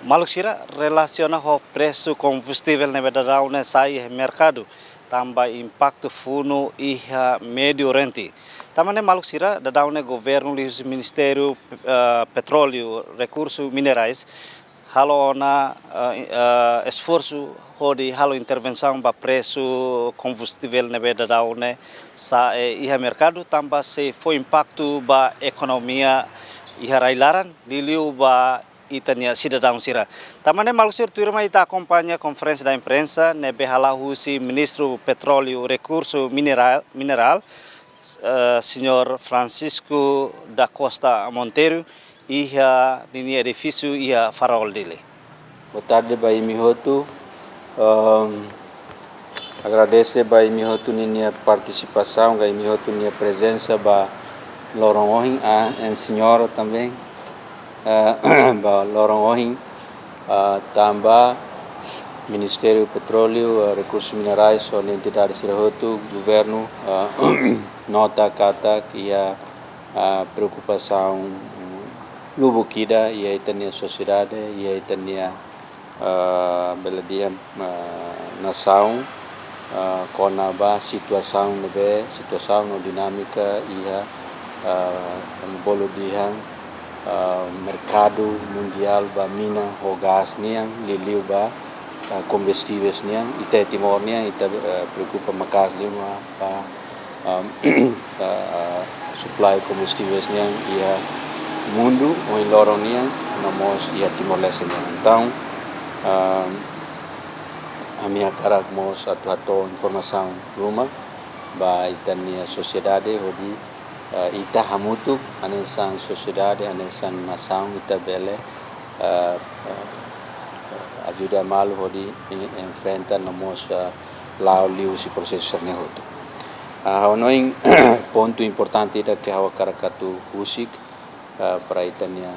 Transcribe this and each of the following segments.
Maluxira relaciona o preço combustível na verdade onde sai no mercado também impacto funo e médio rente. Também Maluxira da onde governo e o Ministério Petróleo Recursos Minerais halo na esforço de halo intervenção para preço combustível na verdade onde sai no mercado também se foi impacto para economia e railaran liliu ba itania cidadão sira. Tamane malusir turma ita acompanha a conferência da imprensa ne behala husi ministro petróleo recurso mineral senhor Francisco da Costa Monteiro e a nini edifício e a farol dele. Boa tarde, Bai Mihotu. Agradeço Bai Mihotu minha participação, Bai Mihotu minha presença, Bai Lorong Ohing, a senhora também, Bai Lorong Ohing, também Ministério Petróleo, Recursos Minerais, a entidade Sirahotu, governo, nota kata que a preocupação lubukida e aí tem a sociedade e aí tem a beladia nação com a situação no dinâmica e a bolo dia mercado mundial ba mina o gás niang liliu ba combustíveis niang ite timor niang ite preocupa makas lima ba supply combustíveis niang ia mundo o em lorong niang namos ia Timor Leste niang então a minha cara mos atu informação rumah ba itania sociedade hodi ita hamutu anesan sociedade anesan nação ita bele ajuda mal hodi enfrenta namos lao liu si processo ne hotu honoing ponto importante da que hawa karakatu husik para itania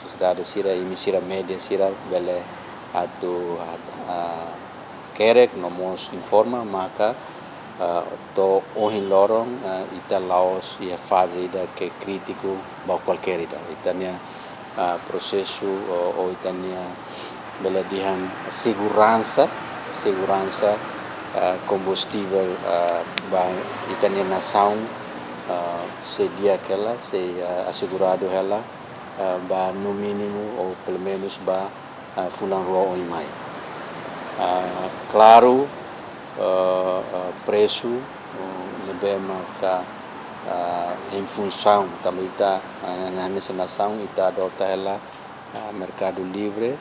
sociedade sira e misira média sira bele atu kerek nomos informa maka to ohin lorong ita laos ia fase da que crítico ba qualquer ida itania processo ou itania bela dihan segurança combustível ba itania nação se dia aquela se assegurado ela ba no mínimo ou pelo menos ba fulan rua ou mai claro preço nebema ka em função também está nessa nação está adota ela mercado livre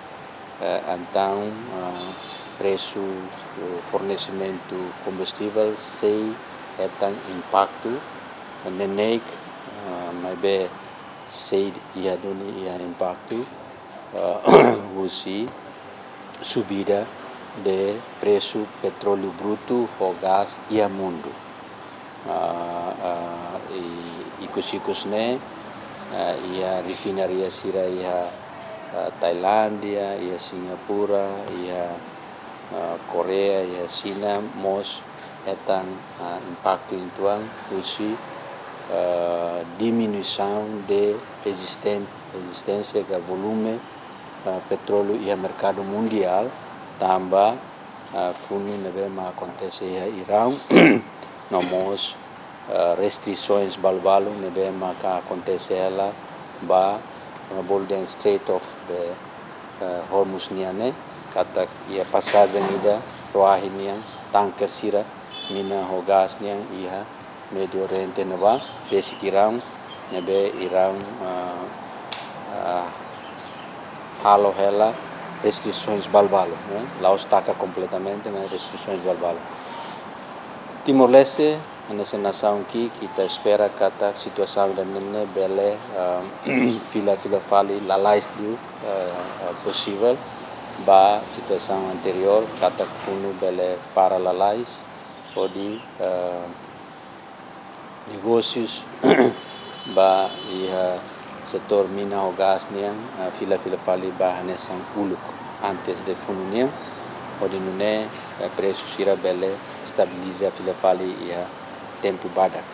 então preço fornecimento combustível sem etan impacto nenek mas be sei ia doni ia impacto usi subida de preço petróleo bruto o gás e a mundo e kusikus ne ia refinaria sira ia Tailândia ia Singapura ia Korea ia China mos etan impacto intuang usi diminuição de resistência do volume petróleo e mercado mundial tambah fundo nebema acontece em Irão nomos restrições balbalo nebema ka acontece ela ba Golden Strait of the Hormuz niane kata ia passagem ida roahi niang tanker sira mina ho gas niang ia Medio Oriente neba basic Irão nebe Irão halo hela restrições balbalo, né? Laos taca completamente, mas restrições balbalo. Timor Leste, nessa nação aqui, que está espera que a situação da nene bele fila fali lalais liu possível, ba situação anterior, kata fundo bele para lalais, pode negócios ba ia setor mina o gas niang fila fali ba nesang uluk antes de fundo niang odi nune preço sira bele stabiliza fila fali ia tempo badak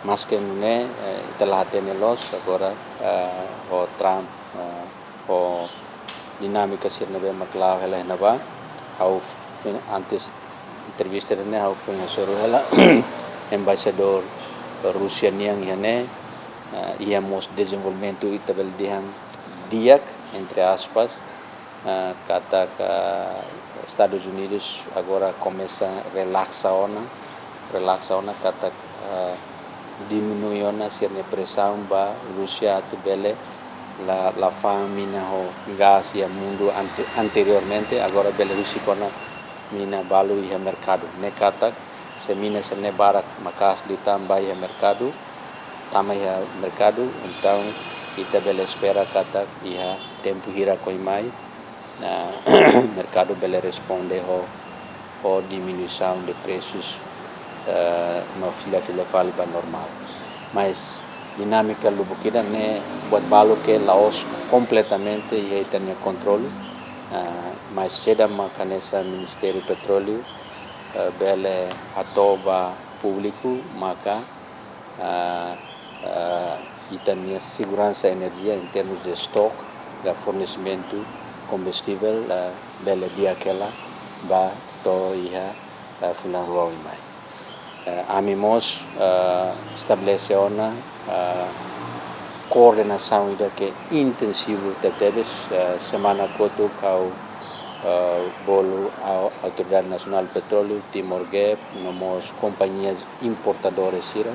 mas que nune telah tenelos agora o Trump o dinâmica sir nebe maklau hela naba au antes entrevista ne au foi soro hela embaixador Rússia niang ihane íamos desenvolvimento itabel dihang diak entre aspas kata Estados Unidos agora começa relaxa ona kata diminuiona sirne pressão ba Rússia tu bele la fam mina ho gas ya mundo anteriormente agora bele Rússia kona mina balu ia mercado ne kata se mina se ne barak makas ditambah ia mercado tama ia mercado então ita bele espera kata ia tempo hira koimai mercado bele responde ho diminuição de preços no fila fale ba normal mas dinâmica lubukida ne buat balu ke Laos completamente ia itania controle mas seda makanesa Ministério Petróleo bele atoba público maka itania segurança energia em termos de estoque da fornecimento combustível bele dia aquela ba to ia fulan ruang mai amimos estabelece ona coordenação ida que intensivo tetebes semana koto kau bolo Autoridade Nacional de Petróleo Timor Gap nomos companhias importadoras sira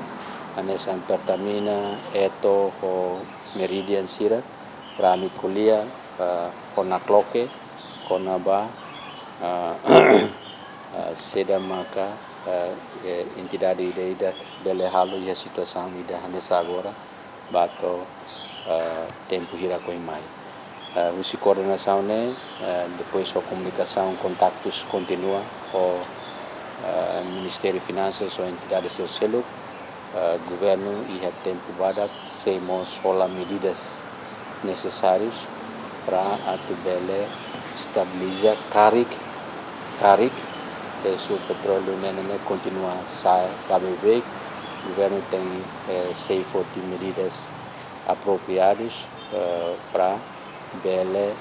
anessa Pertamina Eto o Meridian sira para kuliah konakloke konaba seda maka entidade ida bele halu ia situação ida nessa agora bato tempo hira koimai usi coordenação ne depois a comunicação contactos continua o Ministério de Finanças ou entidades seu selo governo ia tempo badak semos ola medidas necessárias para atubele estabilizar karik preço do petróleo nene continua sai KBB o governo tem 6 medidas apropriadas para bele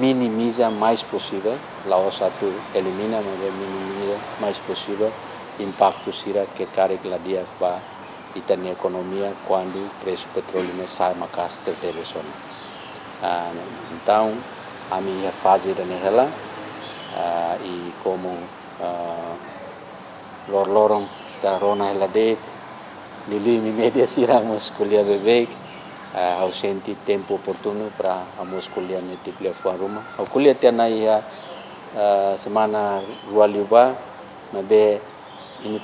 minimiza mais possível Laos atu elimina mas minimiza mais possível impacto sira que karik la dia ba itania economia quando o preço do petróleo ne sai makas teve sona então a minha fase da nela e como lorong tarona hela det lili mi media siramos kuliah bebek ausente tempo oportuno para amos kuliah netiklia fuan rumah au kuliah tiana ia semana rualiuba mabe ini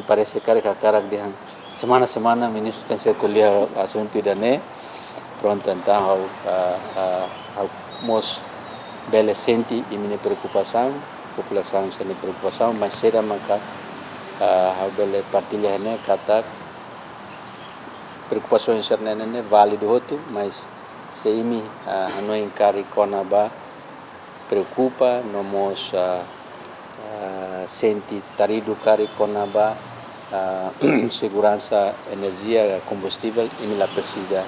parece karak dia semana ministro tem ser kuliah assunto dane pronto então au mos bele senti imine preocupação população sente preocupação mas será maka bele partilha ne kata preocupações sernene válido hotu mas se imi ano encari konaba preocupa nomos senti tarido kari konaba segurança energia combustível ini la precisa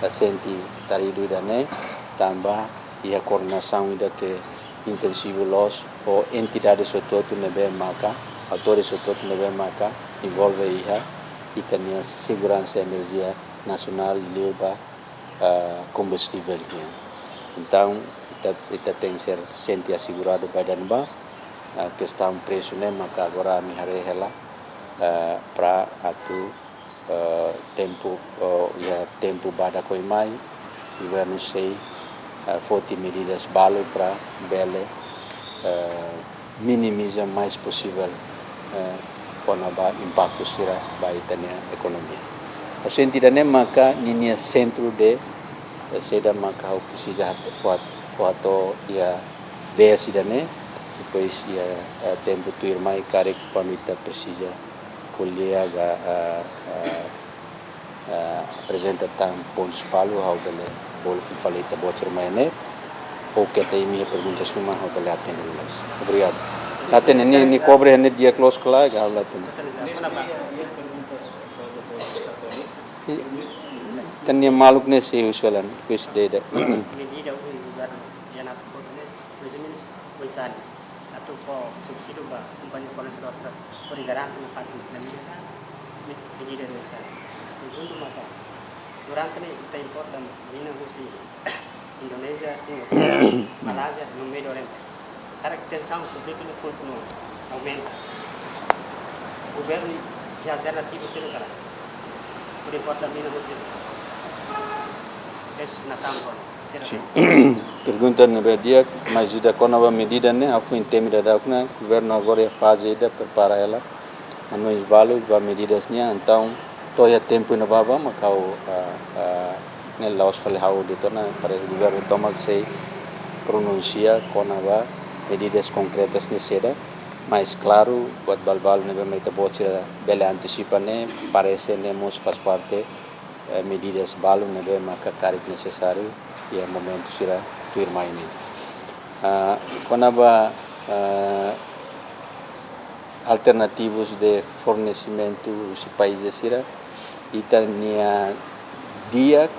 senti tarido dane tambah ia coordenação ida que intensivo los ou entidades sototu nebe maka autores sototu nebe maka envolve ia itania segurança energia nacional leuba combustível então ita tem ser senti assegurado badan ba questão preço ne maka agora mi hare hela para atu tempo bada koimai governo sei 40 medidas balu para bele minimiza mais possível konaba impacto sira ba itania economia o sentido ne maka ninia centro de seda maka o precisa foto ia vesidane depois ia tempo tuir mai karek pamita precisa kuliah apresentação pontos palu ao bele bol falita bocor maine ou que tem minha pergunta suma ao bele atendê-las obrigado atende ni cobre ne dia close kala gala atende tania maluk ne se usulan kuis deda por garante na parte da medida medida dosa. Segundo mata, durante itu important mina husi Indonesia, Singapura, Malaysia no Medio Oriente. Caracterização pública no continua aumenta. O governo já alternativo será cara. Por enquanto mina husi. Sesus na sampo. Pergunta na dia, mas já com a medida né, a fim temida da o governo agora é fase ainda prepara ela, a nós valo para medidas né, então todo tempo na baba, mas né lá os falhou de torna para o governo toma que se pronuncia com a medidas concretas necessárias, mas claro, quando balbal né vai meter bote bela antecipa né, parece né mos faz parte medidas balo né vai marcar carico necessário e é momento será tu irmã ini. Quando alternativos de fornecimento dos países será itania dia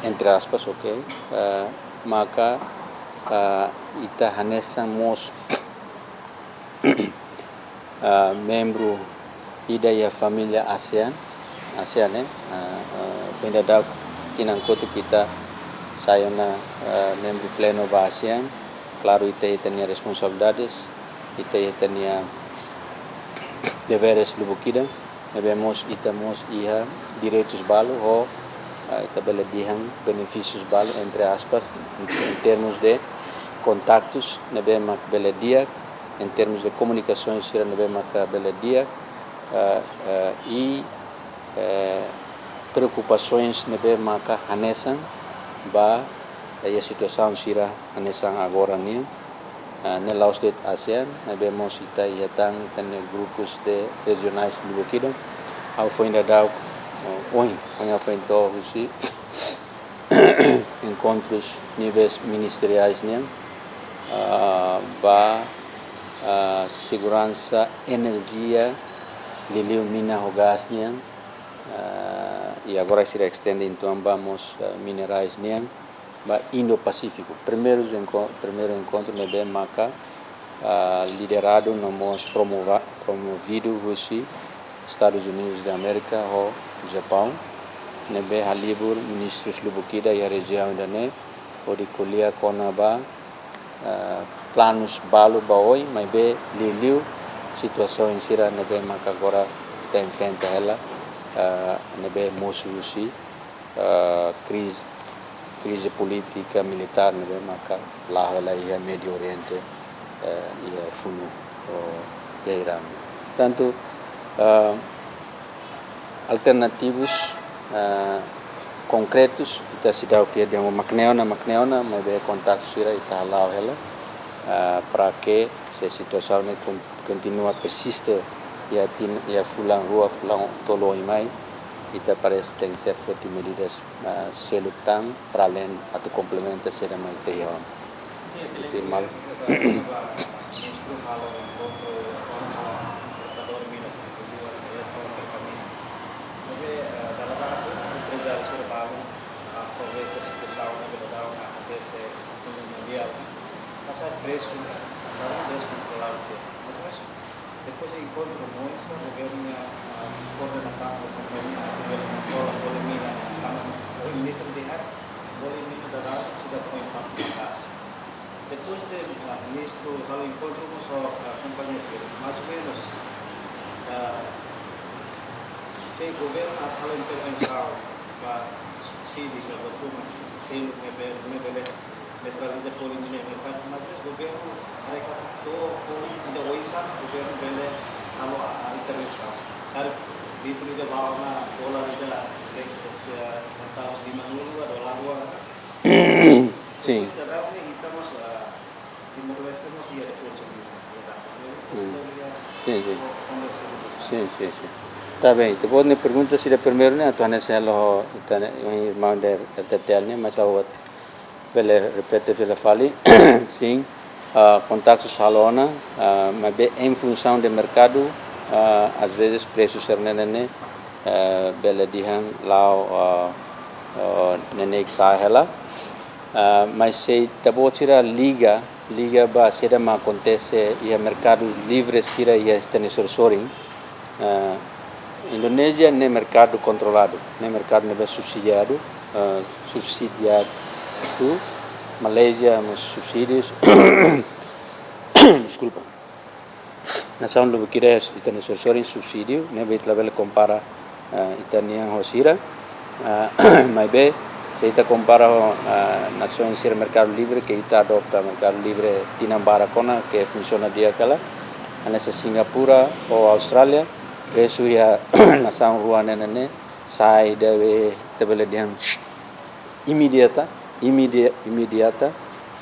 entre aspas, ok, maka ita hanesamos membro ida ya família ASEAN né, ainda dá tinangkoto kita saya na membro pleno da ASEAN, claro ita tinha responsabilidades, ita tinha deveres lubukida, devemos itamos iha direitos balo ou ita bela dihan benefícios balo entre aspas em termos de contactos, devemos bela dia, em termos de comunicações será devemos bela dia e preocupações nebe maka hanesan ba a situação sira hanesan agora nia nela state ASEAN nebemos ita iatang itane grupos de regionais do Burkina ao foi ainda dá hoje foi então assim encontros níveis ministeriais nia ba segurança energia liliu mina hogas nia e agora se extende então vamos minerais niang ba Indo-Pacífico primeiro encontro nebe maka liderado nomos promovido hoje Estados Unidos da América ou Japão nebe halibur ministros lubukida e a região da ne o de colia conaba planos balo baoi mas be liliu situações sira nebe maka agora tem frente a ela nebe mosusi crise política militar nebe maka lá ela ia Médio Oriente ia funu ia Irã tanto alternativos concretos kita sidau que de uma macneona mas be contato sira ita lá ela para que se situação continua persiste ia fulang rua fulang tolo imai ita parece tem ser forte medidas selutang para além atau complementa será mais teon sim mal depois de encontro com o governo coordenação com o governo boleh mina o ministro de ar boleh mina da sudah foi para depois de ministro kalau encontro com a companhia mais ou menos se o governo kalau intervenção para subsídio para o se neutraliza boleh mina mas o governo mereka tuh tidak waisan governo bele kalau intervenção cara itu dia bawa na dolar dia centavos $50 $2 sim kita mas Timor Leste mas ia depois sim tá bem depois me pergunta se primeiro né tu anese lo irmão de tetelne mas awat bele repete vela fali sim contactos halona mas em função do mercado às vezes preços sernene bela dihan lá nenek sahela mas se tabo tira liga liga ba seda ma acontece e mercado livre sira e tem sorsoring. Indonésia nem mercado controlado, nem mercado nem subsidiado, Malaysia nos subsídios. Desculpa. Nação do Buquires tem sorsoring subsídio, nem vai lá compara itanian hosira, mas bem se ita compara nações ser mercado livre que ita adopta mercado livre tinambara kona que funciona dia kala, nessa Singapura ou Austrália preço ya nação ruana nene sai deve tabela diam imediata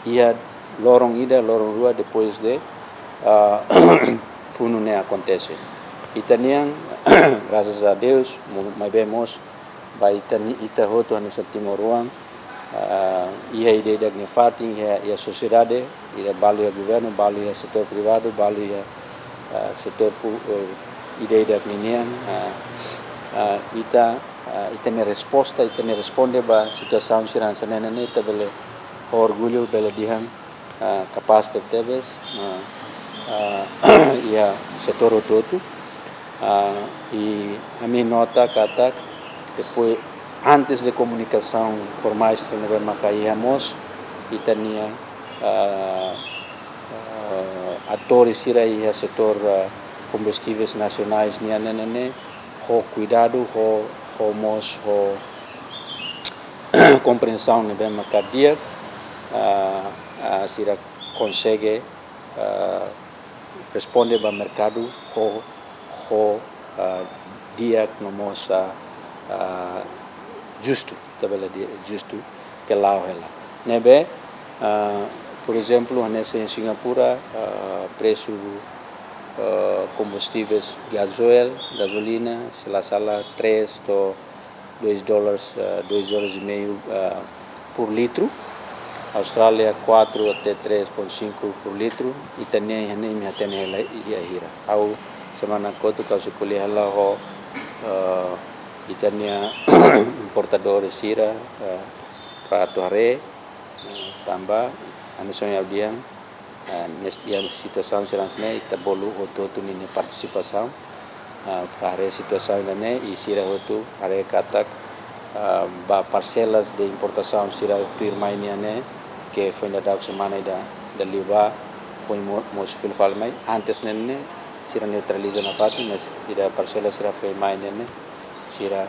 ia lorong rua depois de funo ne acontece. Itanian graças a Deus mas vemos vai ita hoto nessa Timoruan ia ideia da fatin ia sociedade ia balu ia governo balu ia setor privado balu ia setor ideia da minian ita ne resposta ita ne responde ba situação sirança nene ita bele orgulho bele dihan capaz que teves ia setor todo e a minha nota kata depois antes de comunicação formais neve macaíamos itania atores sira ia setor combustíveis nacionais nianene ho cuidado ho compreensão neve macadia sira consegue responder para o mercado diagnóstico justo que lá ela nebe por exemplo nessa em Singapura preço combustíveis gasolina sala 3 to $2 $2,5 por litro. Austrália 4 até 3,5 por litro e também nem tem ela hira ao semana kotu kau sekolah hala ho itania importadores sira para tuare tambah anisong audian yang situação seransne ita bolu hotu ni participação para situação nene e sira hotu are katak ba parcelas de importação sira tuir mainane que foi na dag semana da liba foi mos filfal mai antes nene sira neutraliza na fato mas ida parcela sira foi mai nene sira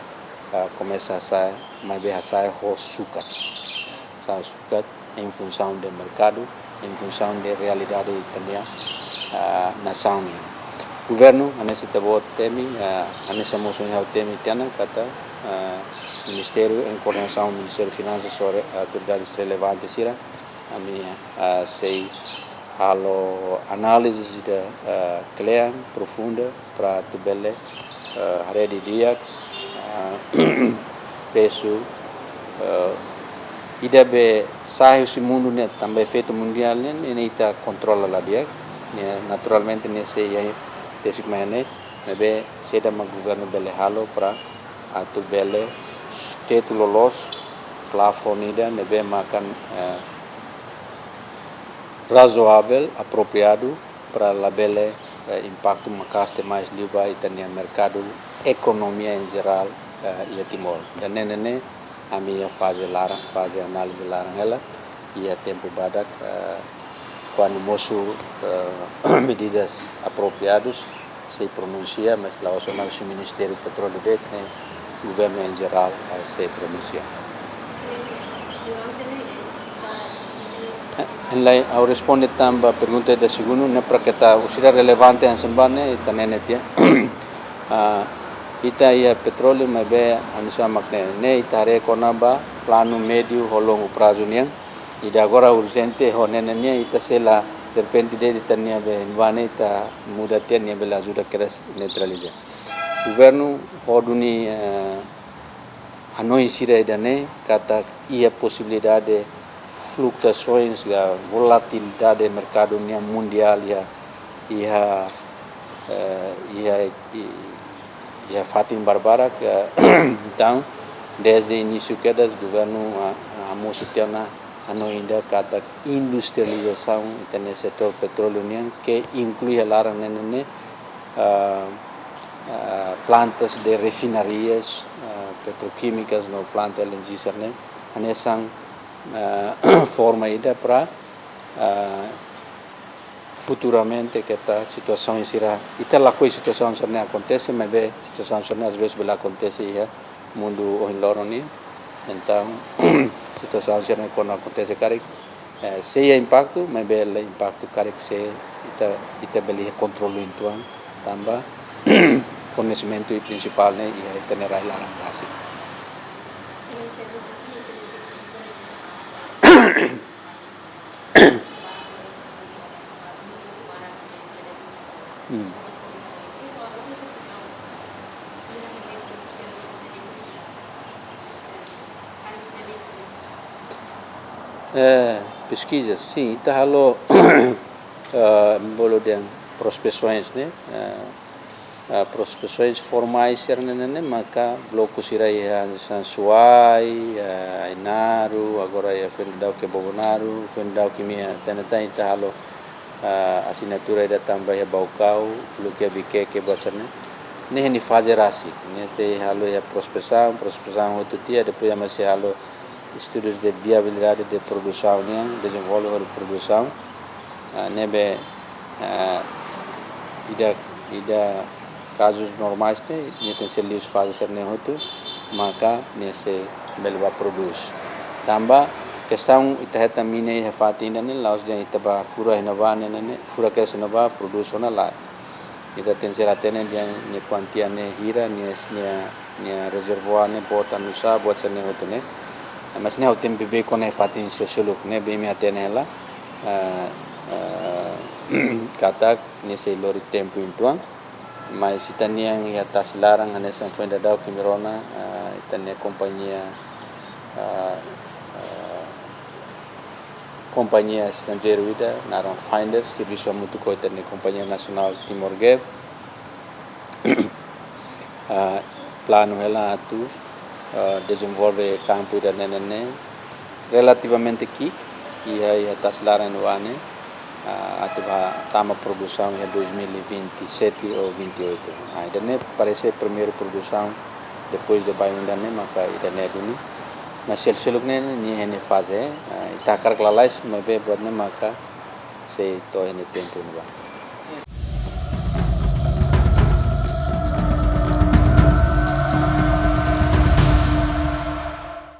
começa a sair mais bem a sair o sucat em função do mercado em função da realidade italiana nação governo anesse tabo temi anesse moço em temi tiana kata Ministério em coordenação com o Ministério de Finanças sobre autoridades relevantes sira a minha sei halo análise da clear profunda para tubele rede dia preço ida be sai o mundo né também feito mundial né ita controla lá dia naturalmente nesse aí desse mané be seda ma governo bele halo para atubele título los plafonida nebe makan razoável apropriado para labele impacto makaste mais liba itania mercado economia em geral e Timor dan nene a minha fase análise larang ela e a tempo badak quando moço medidas apropriadas se pronuncia mas lá o Ministério do Petróleo o governo em geral se pronuncia. Em ao responder também a pergunta da segundo não para que está o será relevante em sembane está nenetia ita ia petróleo mas be anisa makne ne itare konaba plano médio ou longo prazo niang e agora urgente ho nenenia ita sela de repente de tania be vane ita muda tenia bela ajuda keras neutralizar governo hoduni Hanoi sira idane kata ia possibilidade de fluctuações da volatilidade do mercado mundial ia fatin barbara então desde o início que o governo a moço tiana ainda kata industrialização no setor petróleo que inclui a larang plantas de refinarias petroquímicas no planta LNG serne nessa forma ainda para futuramente que esta situação será ita lá coisa situação serne acontece mas bem situação serne às vezes bela acontece ya mundo hoje loroni então situação serne quando acontece cara se impacto mas bela impacto cara que se ita beli controle então também fornecimento principal né e ita ne rai larang Brasil. Pesquisas, sim, está halo bolo de prospecções, né? Prospecções formais, né? Maka bloco sirai Sansuai, Inaru, agora é Fendau que Bobonaru, Fendau que minha tenata está halo assinatura da também é Baucau, bloco é Bique que botane, né? Ni fazer assim, né? Te halo é prospecção outro dia depois é mais halo estudos de viabilidade de produção, desenvolvimento de produção, nebe ida casos normais ne tem ser lius fase ser ne hotu, maka nesse belva produz. Tamba questão ita mine hafati ne laos de itaba fura inova ne fura que se nova produz ona lá. Ida tem ser atene dia ne quantia ne hira ne reservoir ne bota nusa buat ser ne hotu ne. Mas ne o tempo bem quando é fatin sociolog ne bem me atene lá kata nesse lori tempo então mas se tania ya tas larang nessa foi da dau Camerona tania companhia estrangeira ida naram Finder serviço muito coisa ne companhia nacional Timor-Leste plano ela tu desenvolve campo da nene relativamente kik e aí está larang no ano atiba tama produção em 2027 ou 28 ainda nem parece a primeira produção depois de banho da nem maka ainda nem duni mas se ele nem faz está carregado mas bem pode nem maka se to em tempo não